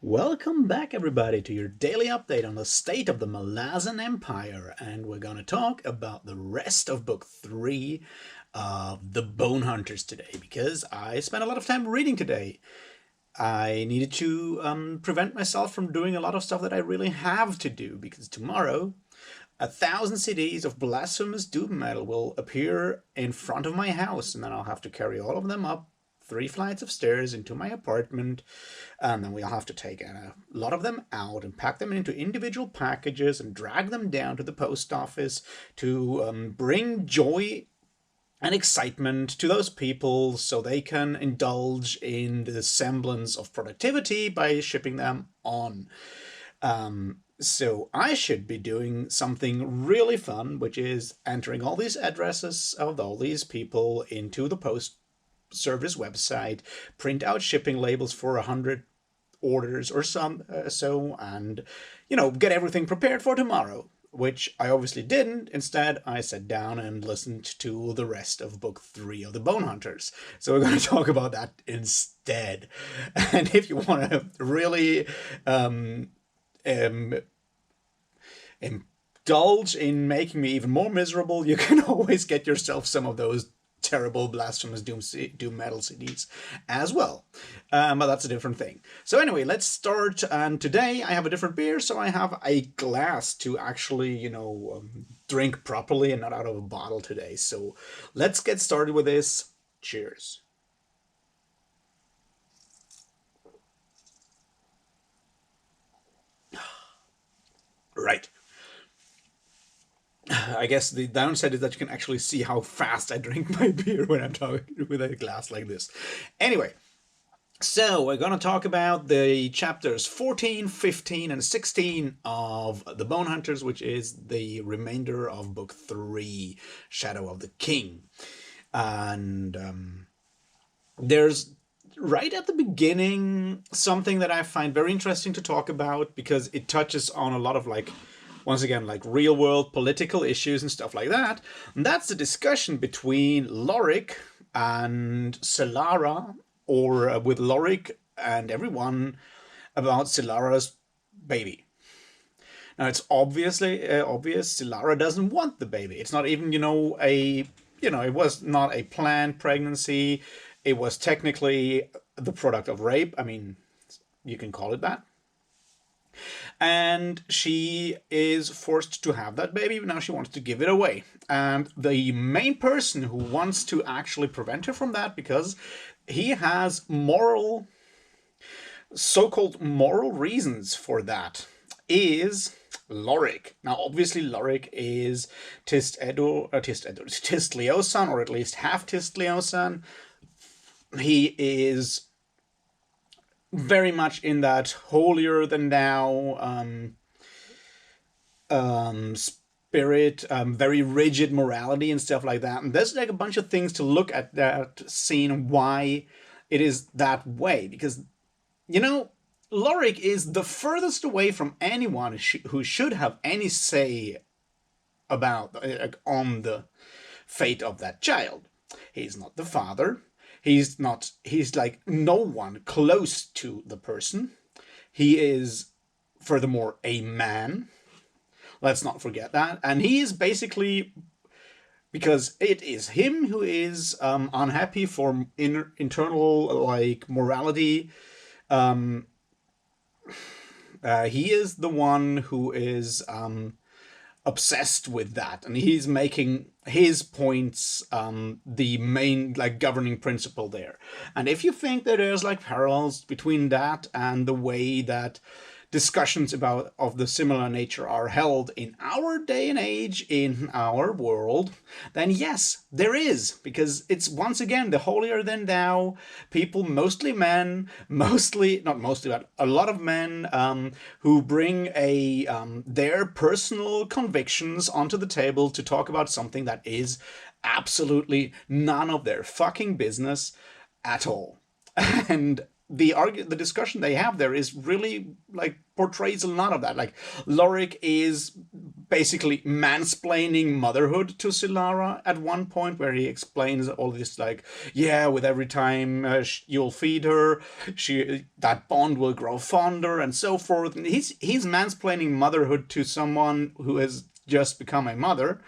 Welcome back, everybody, to your daily update on the state of the Malazan Empire, and we're going to talk about the rest of Book 3 of the Bonehunters today, because I spent a lot of time reading today. I needed to prevent myself from doing a lot of stuff that I really have to do, because tomorrow 1,000 CDs of blasphemous doom metal will appear in front of my house, and then I'll have to carry all of them up 3 flights of stairs into my apartment, and then we'll have to take a lot of them out and pack them into individual packages and drag them down to the post office to bring joy and excitement to those people so they can indulge in the semblance of productivity by shipping them on. So I should be doing something really fun, which is entering all these addresses of all these people into the post service website, print out shipping labels for 100 orders or so, and get everything prepared for tomorrow, which I obviously didn't. Instead, I sat down and listened to the rest of Book 3 of the Bonehunters. So we're going to talk about that instead. And if you want to really indulge in making me even more miserable, you can always get yourself some of those terrible blasphemous doom metal CDs as well, but that's a different thing. So anyway, let's start. And today I have a different beer, so I have a glass to actually drink properly and not out of a bottle today. So let's get started with this. Cheers. Right. I guess the downside is that you can actually see how fast I drink my beer when I'm talking with a glass like this. Anyway, so we're going to talk about the chapters 14, 15, and 16 of the Bonehunters, which is the remainder of Book 3, Shadow of the King. And there's right at the beginning something that I find very interesting to talk about, because it touches on a lot of once again, real world political issues and stuff like that. And that's the discussion between Lorik and Solara, or with Lorik and everyone, about Solara's baby. Now, it's obviously obvious Solara doesn't want the baby. It's not even, it was not a planned pregnancy. It was technically the product of rape. I mean, you can call it that. And she is forced to have that baby. Now she wants to give it away. And the main person who wants to actually prevent her from that, because he has so-called moral reasons for that, is Lorik. Now, obviously, Lorik is Tistleosan, or at least half Tistleosan. He is very much in that holier than thou spirit, very rigid morality and stuff like that. And there's a bunch of things to look at that scene, why it is that way. Because, Lorik is the furthest away from anyone who should have any say about on the fate of that child. He's not the father. He's like no one close to the person. He is, furthermore, a man. Let's not forget that. And he is basically, because it is him who is unhappy for internal, morality. He is the one who is obsessed with that, and he's making his points the main governing principle there. And if you think that there's parallels between that and the way that discussions of the similar nature are held in our day and age, in our world, then yes, there is. Because it's, once again, the holier than thou people, mostly men, not mostly, but a lot of men, who bring their personal convictions onto the table to talk about something that is absolutely none of their fucking business at all. And the discussion they have there is really portrays a lot of that. Lorik is basically mansplaining motherhood to Silara at one point, where he explains all this, like, yeah, with every time you'll feed her, that bond will grow fonder and so forth. And he's mansplaining motherhood to someone who has just become a mother,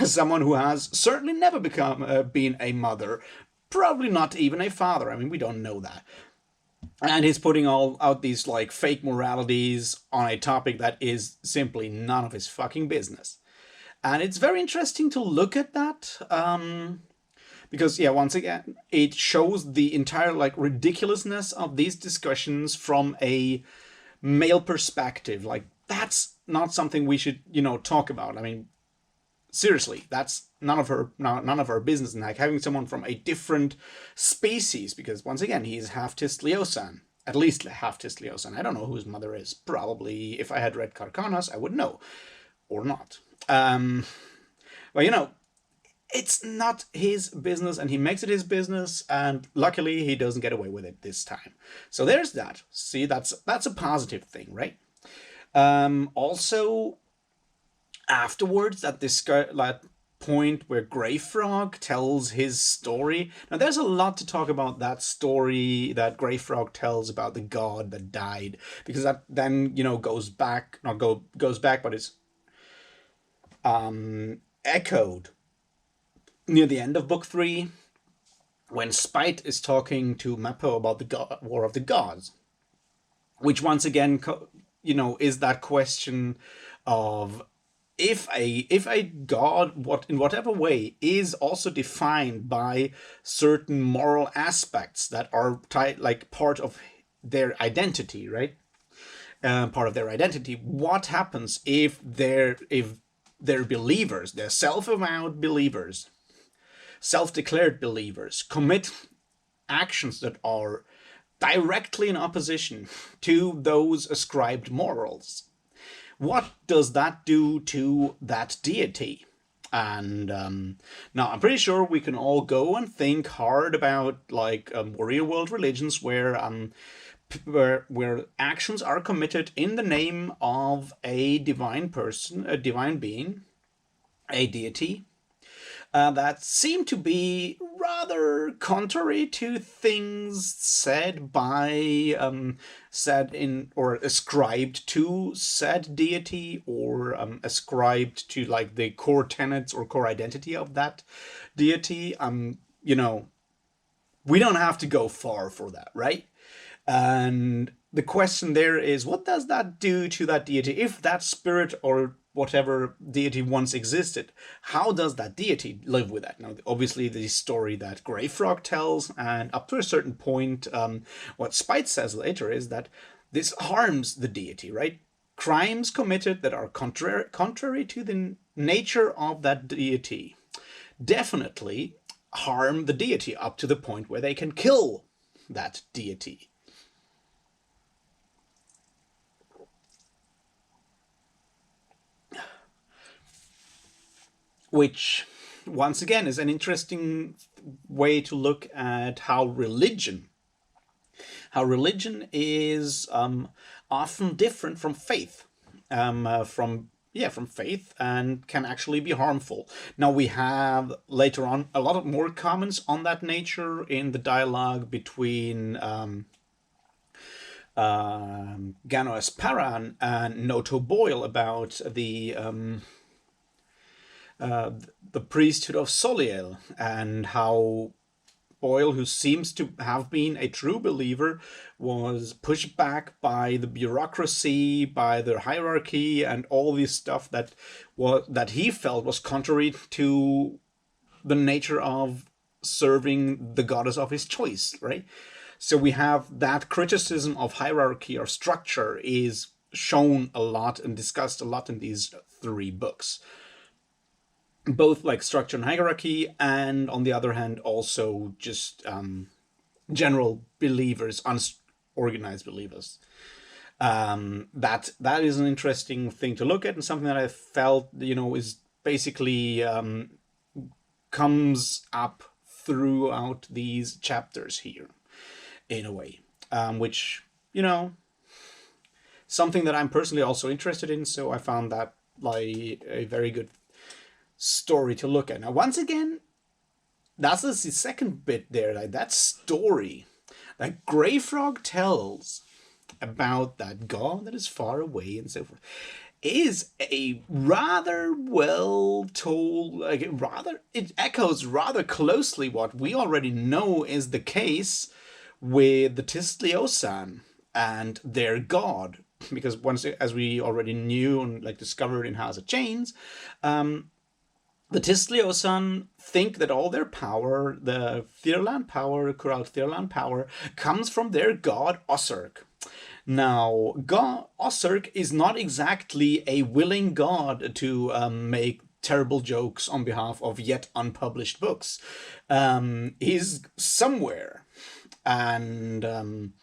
someone who has certainly never been a mother, probably not even a father. I mean, we don't know that. And he's putting all out these like fake moralities on a topic that is simply none of his fucking business. And it's very interesting to look at that, because yeah, once again, it shows the entire like ridiculousness of these discussions from a male perspective. Like, that's not something we should, talk about. I mean, seriously, that's none of her business. And like having someone from a different species, because once again, he's half Tistliosan, at least half Tistliosan. I don't know who his mother is. Probably, if I had read Carcanas, I would know, or not. But it's not his business, and he makes it his business, and luckily he doesn't get away with it this time. So there's that. See, that's a positive thing, right? Also, afterwards, at this point where Grey Frog tells his story. Now, there's a lot to talk about that story that Grey Frog tells about the god that died, because that then goes back, but it's echoed near the end of book 3, when Spite is talking to Mappo about the War of the Gods, which once again, is that question of if a god, in whatever way, is also defined by certain moral aspects that are like part of their identity, right? Part of their identity. What happens if they're believers, they're self-avowed believers, self-declared believers, commit actions that are directly in opposition to those ascribed morals? What does that do to that deity? And now I'm pretty sure we can all go and think hard about like real world religions where actions are committed in the name of a divine person, a divine being, a deity, that seem to be rather contrary to things said or ascribed to said deity, or ascribed to like the core tenets or core identity of that deity. We don't have to go far for that, right? And the question there is, what does that do to that deity? If that spirit or whatever deity once existed, how does that deity live with that? Now, obviously, the story that Grey Frog tells, and up to a certain point, what Spite says later is that this harms the deity, right? Crimes committed that are contrary to the nature of that deity definitely harm the deity, up to the point where they can kill that deity. Which, once again, is an interesting way to look at how religion is often different from faith, from faith, and can actually be harmful. Now, we have later on a lot of more comments on that nature in the dialogue between Gano Esparan and Noto Boyle about the priesthood of Soliel, and how Boyle, who seems to have been a true believer, was pushed back by the bureaucracy, by the hierarchy, and all this stuff that he felt was contrary to the nature of serving the goddess of his choice, right? So we have that criticism of hierarchy or structure is shown a lot and discussed a lot in these 3 books. Both like structure and hierarchy, and on the other hand, also just general believers, unorganized believers. That is an interesting thing to look at, and something that I felt, is basically comes up throughout these chapters here, in a way, which, something that I'm personally also interested in. So I found that like a very good story to look at. Now, once again, that's the second bit there. Like that story that Grey Frog tells about that god that is far away and so forth is a rather well told, like it echoes rather closely what we already know is the case with the Tistliosan and their god, because once, as we already knew and like discovered in House of Chains, the Tistliosan think that all their power, the Thirland power, Kural Thirland power, comes from their god Osirk. Now, God Osirk is not exactly a willing god to make terrible jokes on behalf of yet unpublished books. He's somewhere. And on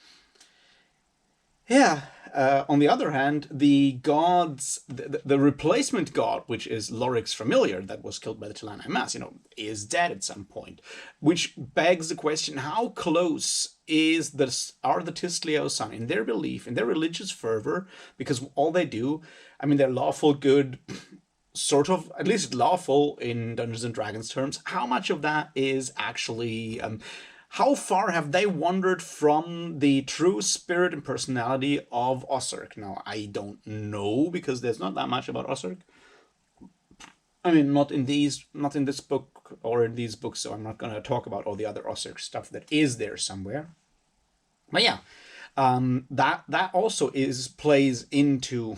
the other hand, the gods, the replacement god, which is Loric's familiar that was killed by the Tilanai Mass, is dead at some point, which begs the question: how close are the Tistliosan in their belief, in their religious fervor? Because all they do, I mean, they're lawful good, sort of, at least lawful in Dungeons and Dragons terms. How much of that is actually how far have they wandered from the true spirit and personality of Osirk? Now, I don't know, because there's not that much about Osirk. I mean, not in this book or in these books, so I'm not going to talk about all the other Osirk stuff that is there somewhere. But yeah, that also plays into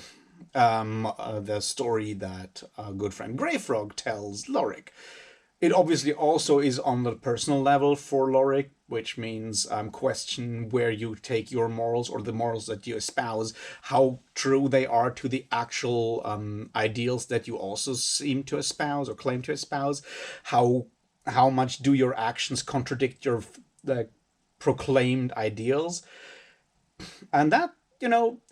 the story that good friend Grey Frog tells Loric. It obviously also is on the personal level for Loric, which means question where you take your morals, or the morals that you espouse, how true they are to the actual ideals that you also seem to espouse or claim to espouse. How much do your actions contradict your proclaimed ideals? And that,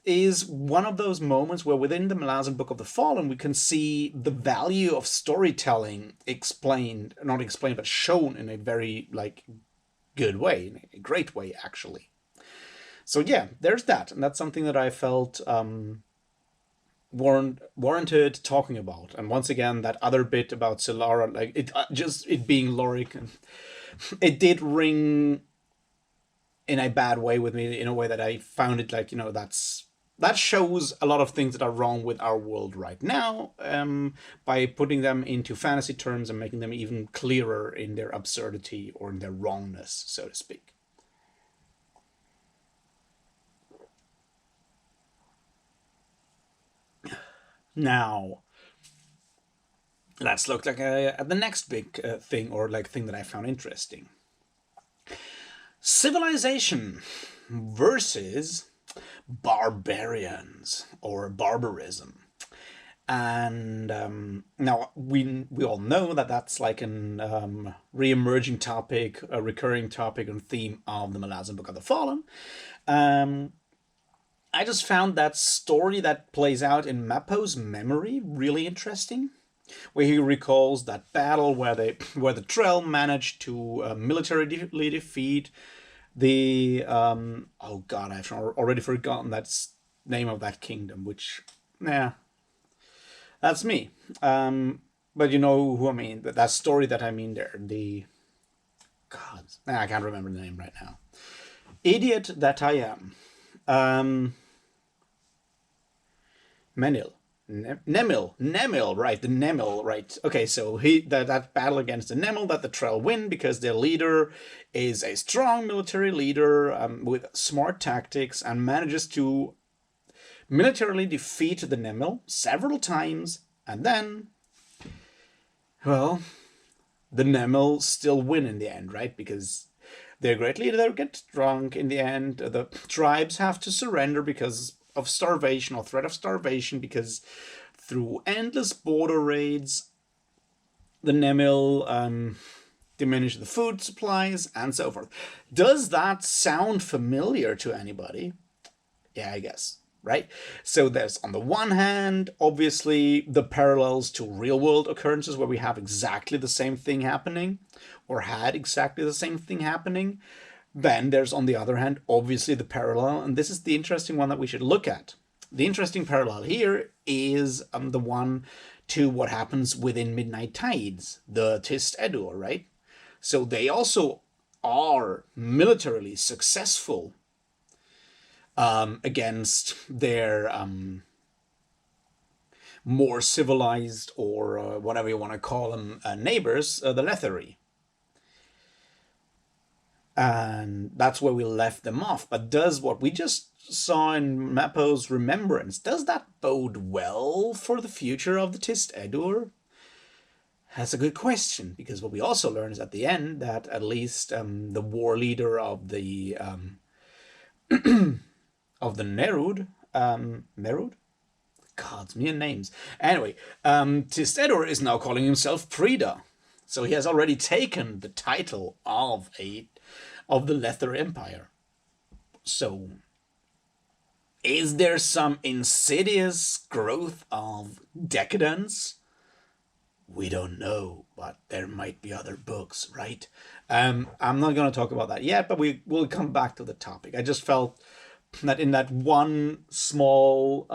is one of those moments where within the Malazan Book of the Fallen, we can see the value of storytelling not explained, but shown in a very, good way, in a great way, actually. So yeah, there's that. And that's something that I felt warranted talking about. And once again, that other bit about Solara, it being Loric, it did ring in a bad way with me, in a way that I found it that shows a lot of things that are wrong with our world right now, by putting them into fantasy terms and making them even clearer in their absurdity or in their wrongness, so to speak. Now, let's look at the next big thing, or thing that I found interesting. Civilization versus barbarians, or barbarism. And now we all know that that's like an re-emerging topic, a recurring topic and theme of the Malazan Book of the Fallen. I just found that story that plays out in Mappo's memory really interesting, where he recalls that battle where the Trell managed to militarily defeat the oh god, I've already forgotten that name of that kingdom, which that's me. But you know who I mean, that story that I mean there, the gods. I can't remember the name right now. Idiot that I am. Nemil, right, the Nemil, right. Okay, so that battle against the Nemil that the Trell win because their leader is a strong military leader with smart tactics, and manages to militarily defeat the Nemil several times, and then, well, the Nemil still win in the end, right? Because their great leader gets drunk in the end, the tribes have to surrender because of starvation, or threat of starvation, because through endless border raids, the Nemil diminish the food supplies, and so forth. Does that sound familiar to anybody? Yeah, I guess, right? So there's, on the one hand, obviously, the parallels to real-world occurrences where we have exactly the same thing happening, or had exactly the same thing happening. Then there's, on the other hand, obviously the parallel, and this is the interesting one that we should look at. the interesting parallel here is the one to what happens within Midnight Tides, the Tist Edur, right? So they also are militarily successful against their more civilized, or whatever you want to call them, neighbors, the Lethery. And that's where we left them off. But does what we just saw in Mappo's Remembrance, does that bode well for the future of the Tist Edur? That's a good question, because what we also learn is at the end that at least the war leader of the Nerud, Merud? Gods, me and names. Anyway, Tist Edur is now calling himself Prida. So he has already taken the title of the Lether Empire. So, is there some insidious growth of decadence? We don't know, but there might be other books, right? I'm not going to talk about that yet, but we will come back to the topic. I just felt that in that one small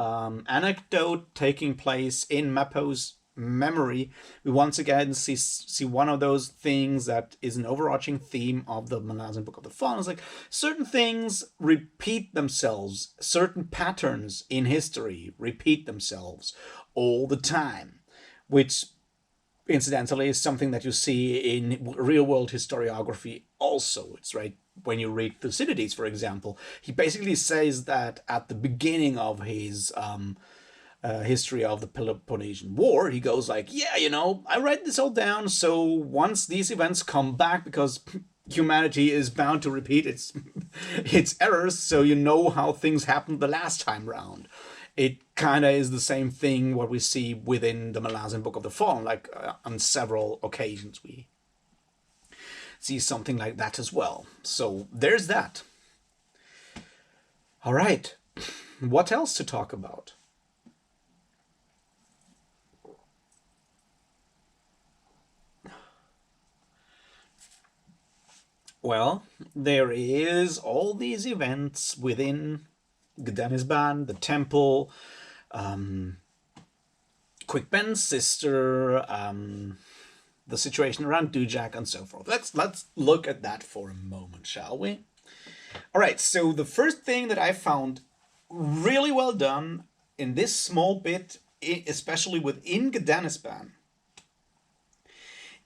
anecdote taking place in Mappo's memory, we once again see one of those things that is an overarching theme of the Malazan Book of the Fallen. It's like certain things repeat themselves, certain patterns in history repeat themselves all the time, which incidentally is something that you see in real-world historiography also. It's right when you read Thucydides, for example, he basically says that at the beginning of his history of the Peloponnesian War, he goes like, yeah, I write this all down, so once these events come back, because humanity is bound to repeat its errors, so you know how things happened the last time round. It kind of is the same thing what we see within the Malazan Book of the Fallen, like on several occasions we see something like that as well. So there's that. All right, what else to talk about? Well, there is all these events within Gdanisban, the temple, Quickben's sister, the situation around Dujak, and so forth. Let's look at that for a moment, shall we? All right, so the first thing that I found really well done in this small bit, especially within Gdanisban,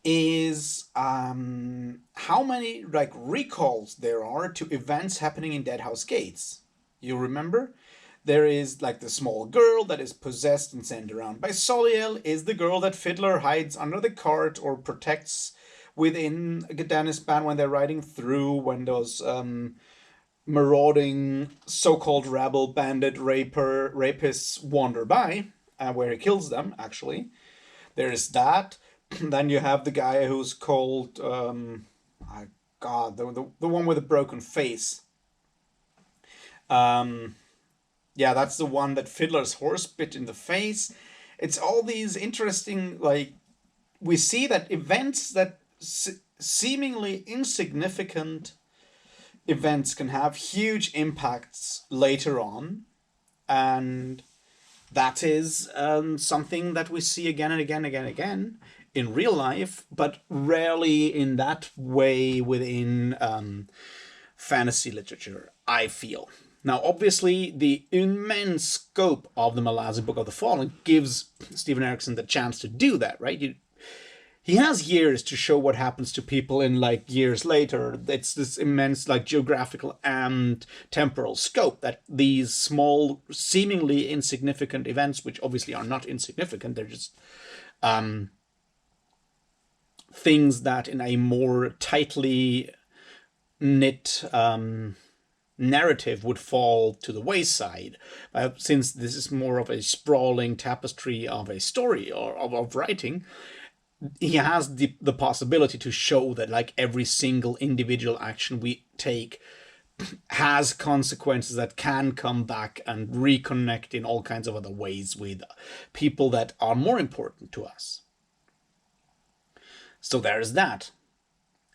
is how many recalls there are to events happening in Deadhouse Gates. You remember? There is the small girl that is possessed and sent around by Soliel, is the girl that Fiddler hides under the cart or protects within Gdanisban when they're riding through, when those marauding so-called rabble, bandit, rapists wander by, where he kills them, actually. There is that. Then you have the guy who's called, the one with a broken face. Yeah, that's the one that Fiddler's horse bit in the face. It's all these interesting, we see that events that seemingly insignificant events can have huge impacts later on. And that is something that we see again and again and again in real life, but rarely in that way within fantasy literature, I feel. Now, obviously, the immense scope of the Malazan Book of the Fallen gives Stephen Erickson the chance to do that, right? He has years to show what happens to people in years later. It's this immense geographical and temporal scope that these small, seemingly insignificant events, which obviously are not insignificant, they're just things that in a more tightly knit narrative would fall to the wayside. Since this is more of a sprawling tapestry of a story or of writing, he has the possibility to show that every single individual action we take has consequences that can come back and reconnect in all kinds of other ways with people that are more important to us. So there's that.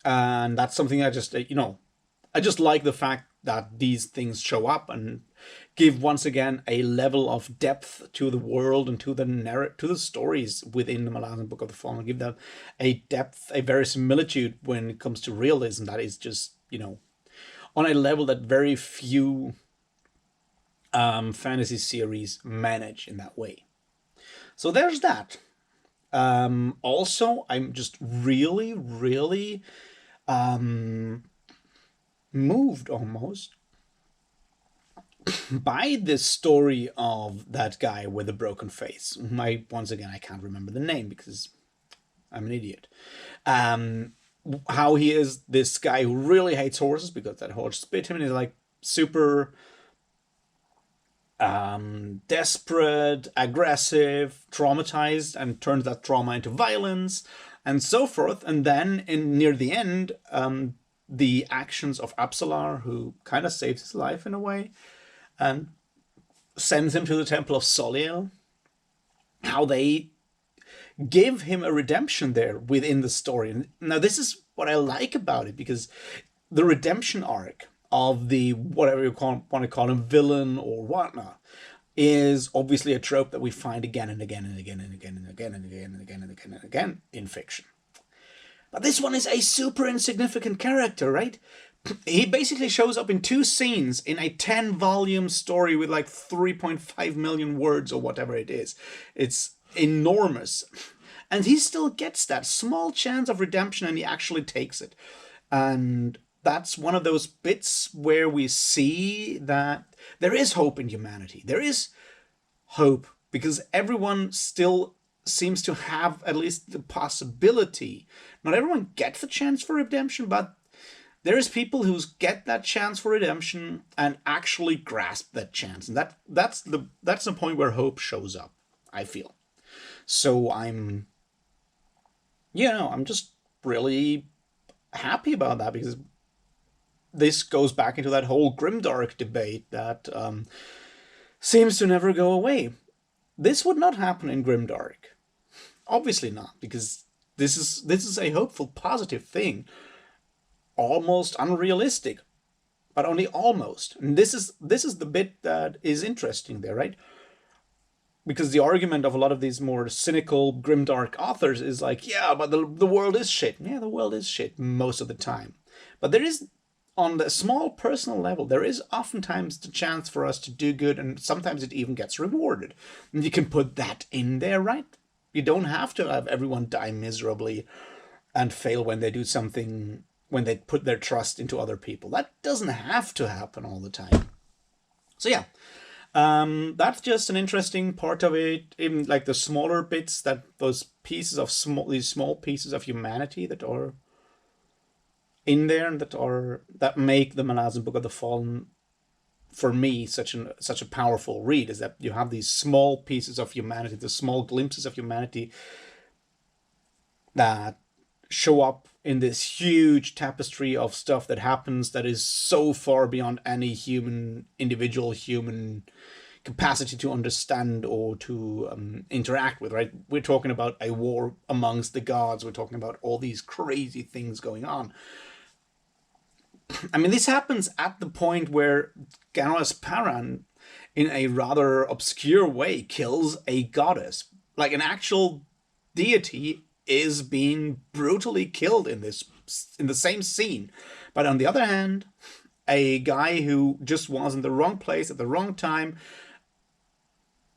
And that's something I just, I just like the fact that these things show up, and give once again a level of depth to the world and to the stories within the Malazan Book of the Fallen. Give them a depth, a verisimilitude when it comes to realism that is just, on a level that very few fantasy series manage in that way. So there's that. Also, I'm just really, really moved almost by this story of that guy with a broken face. Once again, I can't remember the name because I'm an idiot. How he is this guy who really hates horses because that horse bit him, and he's like super desperate, aggressive, traumatized, and turns that trauma into violence and so forth. And then near the end, the actions of Absalar, who kind of saves his life in a way, and sends him to the Temple of Soliel, how they give him a redemption there within the story. And now this is what I like about it, because the redemption arc of the, whatever you want to call him, villain or whatnot, is obviously a trope that we find again and again and again and again and again and again and again and again and again in fiction. But this one is a super insignificant character, right? He basically shows up in 2 scenes in a 10-volume story with like 3.5 million words or whatever it is. It's enormous. And he still gets that small chance of redemption, and he actually takes it. And that's one of those bits where we see that there is hope in humanity. There is hope because everyone still seems to have at least the possibility. Not everyone gets the chance for redemption, but there is people who get that chance for redemption and actually grasp that chance. And that's the point where hope shows up, I feel. So I'm just really happy about that, because this goes back into that whole grimdark debate that seems to never go away. This would not happen in grimdark. Obviously not, because this is a hopeful, positive thing. Almost unrealistic, but only almost. And this is the bit that is interesting there, right? Because the argument of a lot of these more cynical, grimdark authors is like, yeah, but the world is shit. Yeah, the world is shit most of the time. But there is, on the small personal level, there is oftentimes the chance for us to do good, and sometimes it even gets rewarded. And you can put that in there, right? You don't have to have everyone die miserably and fail when they do something, when they put their trust into other people. That doesn't have to happen all the time. So yeah, that's just an interesting part of it. Even like the smaller bits, that those pieces of these small pieces of humanity that are in there and that make the Malazan Book of the Fallen, for me, such a powerful read, is that you have these small pieces of humanity, the small glimpses of humanity that show up in this huge tapestry of stuff that happens that is so far beyond any individual human capacity to understand or to interact with, right? We're talking about a war amongst the gods. We're talking about all these crazy things going on. I mean, this happens at the point where Ganos Paran, in a rather obscure way, kills a goddess. Like an actual deity is being brutally killed in the same scene. But on the other hand, a guy who just was in the wrong place at the wrong time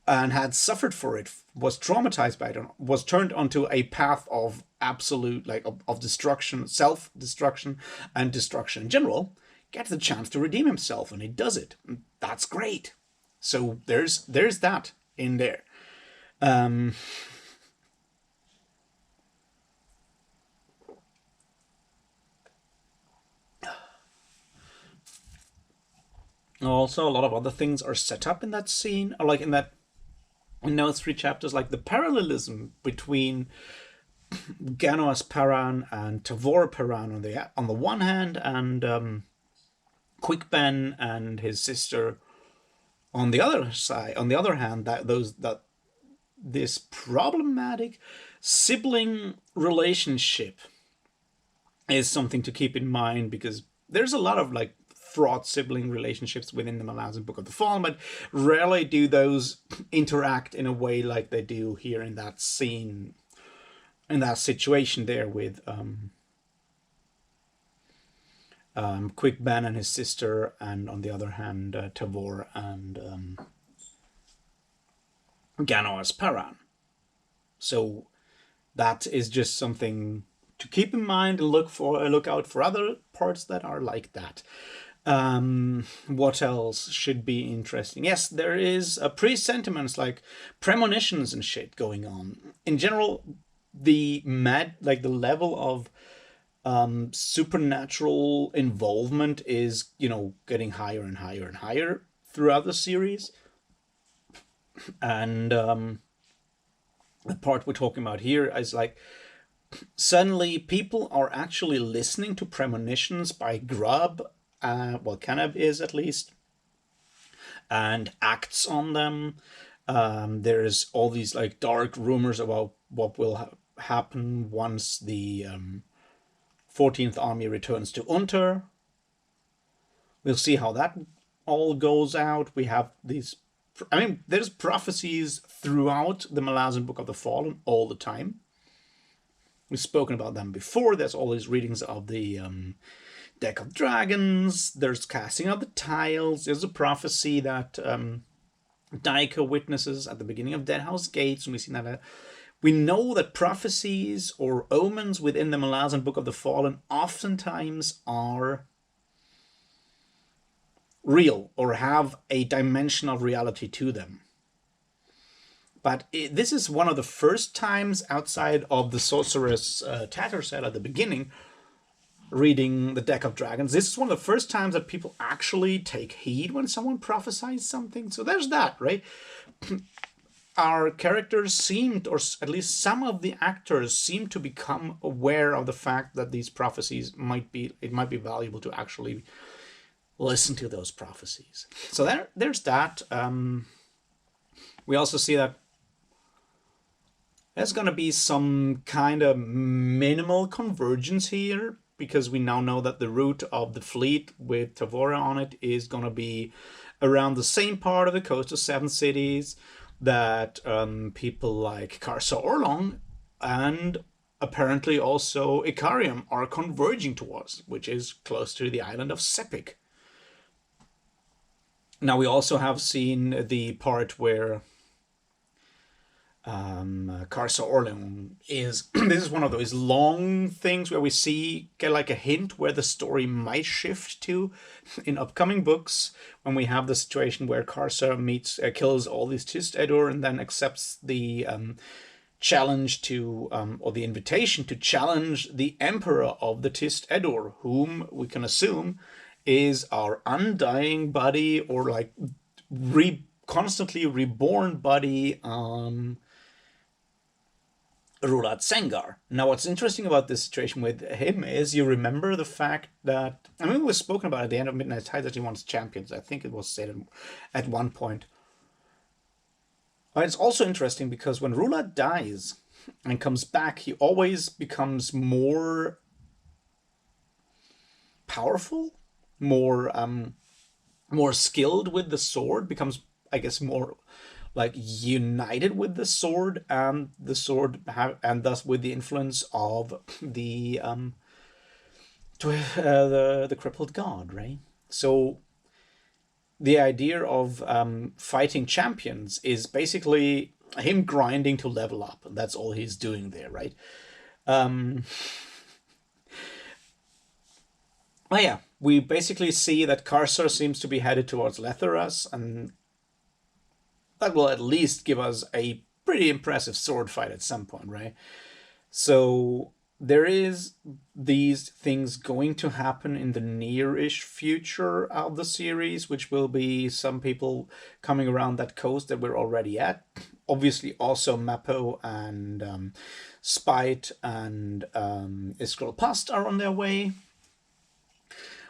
and had suffered for it, was traumatized by it, was turned onto a path of absolute, like, of destruction, self-destruction, and destruction in general, gets the chance to redeem himself, and he does it. That's great. So there's that in there. Also, a lot of other things are set up in that scene, or like in those 3 chapters, like the parallelism between Ganos Paran and Tavor Paran on the one hand, and Quickben and his sister on the other side. On the other hand, this problematic sibling relationship is something to keep in mind, because there's a lot of like fraught sibling relationships within the Malazan Book of the Fallen, but rarely do those interact in a way like they do here in that scene, in that situation there with Quick Ben and his sister, and on the other hand, Tavor and Ganoas Paran. So that is just something to keep in mind and look out for other parts that are like that. What else should be interesting? Yes, there is pre-sentiments like premonitions and shit going on. In general, the level of supernatural involvement is, getting higher and higher and higher throughout the series. And the part we're talking about here is like, suddenly people are actually listening to premonitions by Grub, well, Canab is at least, and acts on them. There's all these like dark rumors about what will happen once the 14th Army returns to Unter. We'll see how that all goes out. We have these, there's prophecies throughout the Malazan Book of the Fallen all the time. We've spoken about them before. There's all these readings of the Deck of Dragons. There's casting of the tiles. There's a prophecy that Daika witnesses at the beginning of Deadhouse Gates, and we've seen that. We know that prophecies or omens within the Malazan Book of the Fallen oftentimes are real or have a dimension of reality to them. But this is one of the first times outside of the Sorceress Tatterset at the beginning, reading the Deck of Dragons. This is one of the first times that people actually take heed when someone prophesies something. So there's that, right? Our characters seemed, or at least some of the actors seem to become aware of the fact that these prophecies might be valuable to actually listen to those prophecies. So there's that. We also see that there's going to be some kind of minimal convergence here, because we now know that the route of the fleet with Tavora on it is going to be around the same part of the coast of Seven Cities that people like Karsa Orlong and apparently also Ikariam are converging towards, which is close to the island of Sepik. Now we also have seen the part where Karsa Orlong is, this is one of those long things where we get like a hint where the story might shift to in upcoming books, when we have the situation where Karsa kills all these Tist Edur and then accepts the challenge to, or the invitation to challenge the Emperor of the Tist Edur, whom we can assume is our undying buddy, or like constantly reborn buddy, Rulat Sengar. Now, what's interesting about this situation with him is, you remember the fact that, it was spoken about at the end of Midnight Tide that he wants champions. I think it was said at one point. But it's also interesting because when Rulat dies and comes back, he always becomes more powerful, more skilled with the sword, becomes, I guess, more like united with the sword, and and thus with the influence of the crippled god, right? So the idea of fighting champions is basically him grinding to level up. That's all he's doing there, right? Well, yeah, we basically see that Karsar seems to be headed towards Letheras, and that will at least give us a pretty impressive sword fight at some point, right? So there is these things going to happen in the near-ish future of the series, which will be some people coming around that coast that we're already at. Obviously also Mappo and Spite and Iskral Past are on their way.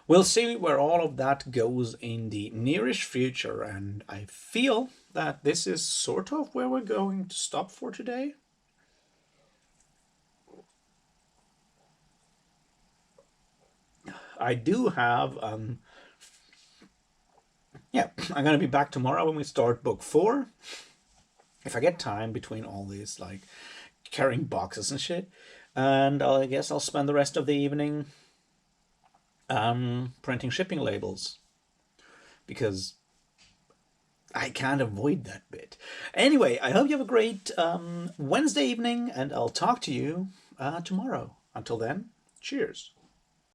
We'll see where all of that goes in the nearish future, and I feel that this is sort of where we're going to stop for today. I do have yeah, I'm gonna be back tomorrow when we start book 4. If I get time between all these, like carrying boxes and shit. And I guess I'll spend the rest of the evening printing shipping labels because I can't avoid that bit. Anyway, I hope you have a great Wednesday evening, and I'll talk to you tomorrow. Until then, cheers.